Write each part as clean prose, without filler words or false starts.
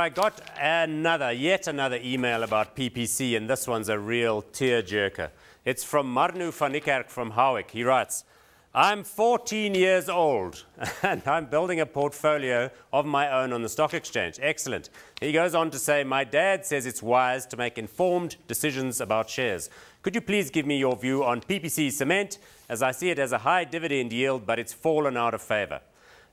I got yet another email about PPC, and this one's a real tearjerker. It's from Marnu van Niekerk from Howick. He writes, I'm 14 years old and I'm building a portfolio of my own on the stock exchange. Excellent. He goes on to say, my dad says it's wise to make informed decisions about shares. Could you please give me your view on PPC Cement, as I see it as a high dividend yield, but it's fallen out of favor?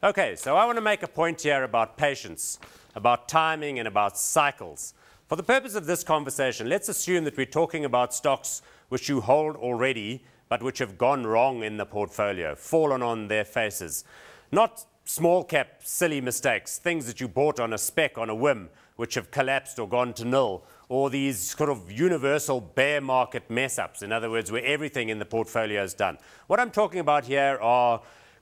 Okay, so I want to make a point here about patience, about timing and about cycles. For the purpose of this conversation, let's assume that we're talking about stocks which you hold already, but which have gone wrong in the portfolio, fallen on their faces. Not small cap, silly mistakes, things that you bought on a spec, on a whim, which have collapsed or gone to nil, or these sort of universal bear market mess-ups, in other words, where everything in the portfolio is done. What I'm talking about here are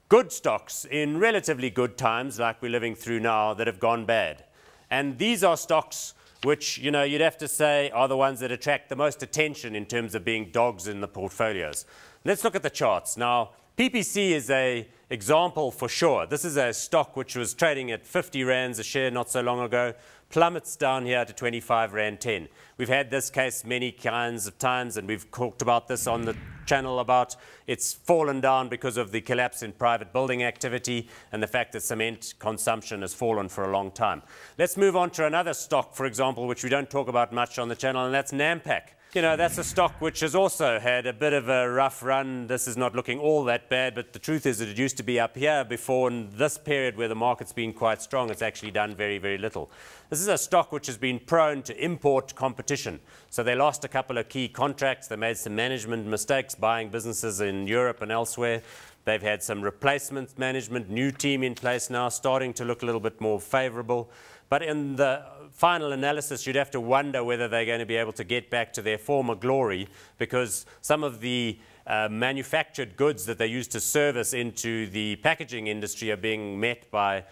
good stocks in relatively good times, like we're living through now, that have gone bad. And these are stocks which, you know, you'd have to say are the ones that attract the most attention in terms of being dogs in the portfolios. Let's look at the charts. Now, PPC is an example for sure. This is a stock which was trading at 50 rands a share not so long ago, plummets down here to 25 rand 10. We've had this case many kinds of times, and we've talked about this on the channel about it's fallen down because of the collapse in private building activity and the fact that cement consumption has fallen for a long time. Let's move on to another stock, for example, which we don't talk about much on the channel, and that's Nampak. You know, that's a stock which has also had a bit of a rough run. This is not looking all that bad, but the truth is that it used to be up here before. In this period where the market's been quite strong, it's actually done very, very little. This is a stock which has been prone to import competition. So they lost a couple of key contracts. They made some management mistakes buying businesses in Europe and elsewhere. They've had some replacement management, new team in place now, starting to look a little bit more favorable. But in the final analysis, you'd have to wonder whether they're going to be able to get back to their former glory, because some of the manufactured goods that they used to service into the packaging industry are being met by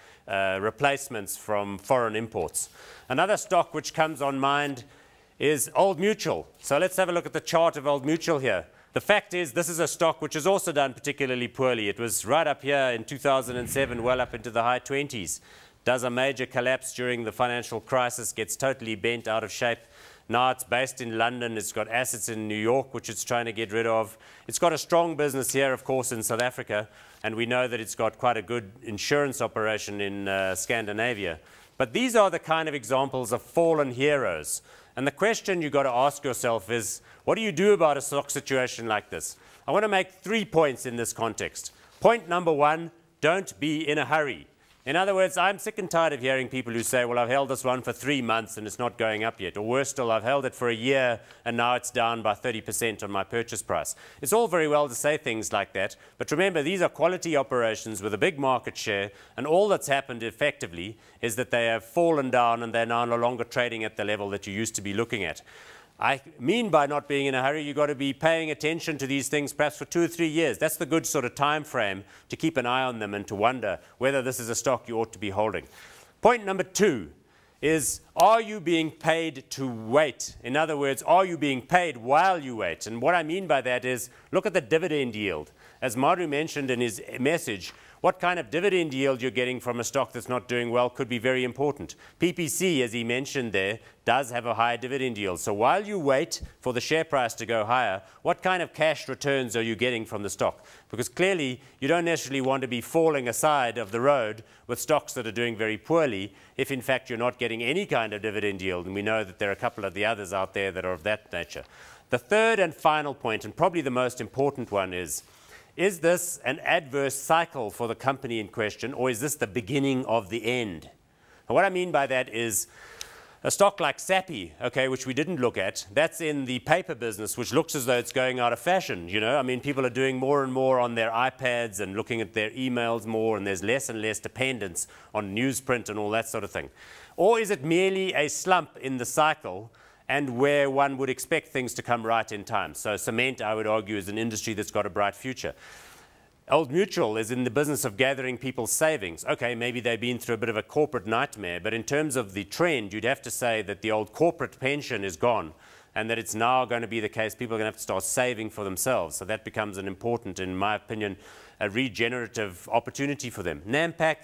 replacements from foreign imports. Another stock which comes on mind is Old Mutual. So let's have a look at the chart of Old Mutual here. The fact is, this is a stock which has also done particularly poorly. It was right up here in 2007, well up into the high 20s. Does a major collapse during the financial crisis, gets totally bent out of shape. Now it's based in London. It's got assets in New York, which it's trying to get rid of. It's got a strong business here, of course, in South Africa. And we know that it's got quite a good insurance operation in Scandinavia. But these are the kind of examples of fallen heroes. And the question you've got to ask yourself is, what do you do about a stock situation like this? I want to make 3 points in this context. Point number 1, don't be in a hurry. In other words, I'm sick and tired of hearing people who say, well, I've held this one for 3 months and it's not going up yet. Or worse still, I've held it for a year and now it's down by 30% on my purchase price. It's all very well to say things like that, but remember, these are quality operations with a big market share, and all that's happened effectively is that they have fallen down and they're now no longer trading at the level that you used to be looking at. I mean by not being in a hurry, you've got to be paying attention to these things perhaps for 2 or 3 years. That's the good sort of time frame to keep an eye on them and to wonder whether this is a stock you ought to be holding. Point number 2 is, are you being paid to wait? In other words, are you being paid while you wait? And what I mean by that is, look at the dividend yield. As Maru mentioned in his message, what kind of dividend yield you're getting from a stock that's not doing well could be very important. PPC, as he mentioned there, does have a high dividend yield. So while you wait for the share price to go higher, what kind of cash returns are you getting from the stock? Because clearly, you don't necessarily want to be falling aside of the road with stocks that are doing very poorly if, in fact, you're not getting any kind of dividend yield. And we know that there are a couple of the others out there that are of that nature. The third and final point, and probably the most important one, is this an adverse cycle for the company in question, or is this the beginning of the end? And what I mean by that is a stock like Sappi, okay, which we didn't look at, that's in the paper business, which looks as though it's going out of fashion, you know. I mean, people are doing more and more on their iPads and looking at their emails more, and there's less and less dependence on newsprint and all that sort of thing. Or is it merely a slump in the cycle and where one would expect things to come right in time? So cement, I would argue, is an industry that's got a bright future. Old Mutual is in the business of gathering people's savings. Okay, maybe they've been through a bit of a corporate nightmare, but in terms of the trend, you'd have to say that the old corporate pension is gone and that it's now going to be the case people are going to have to start saving for themselves. So that becomes an important, in my opinion, a regenerative opportunity for them. Nampak,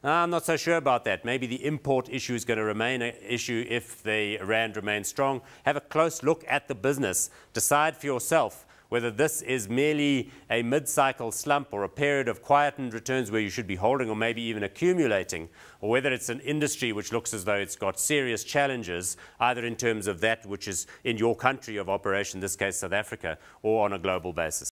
I'm not so sure about that. Maybe the import issue is going to remain an issue if the rand remains strong. Have a close look at the business. Decide for yourself whether this is merely a mid-cycle slump or a period of quietened returns where you should be holding or maybe even accumulating, or whether it's an industry which looks as though it's got serious challenges, either in terms of that which is in your country of operation, in this case South Africa, or on a global basis.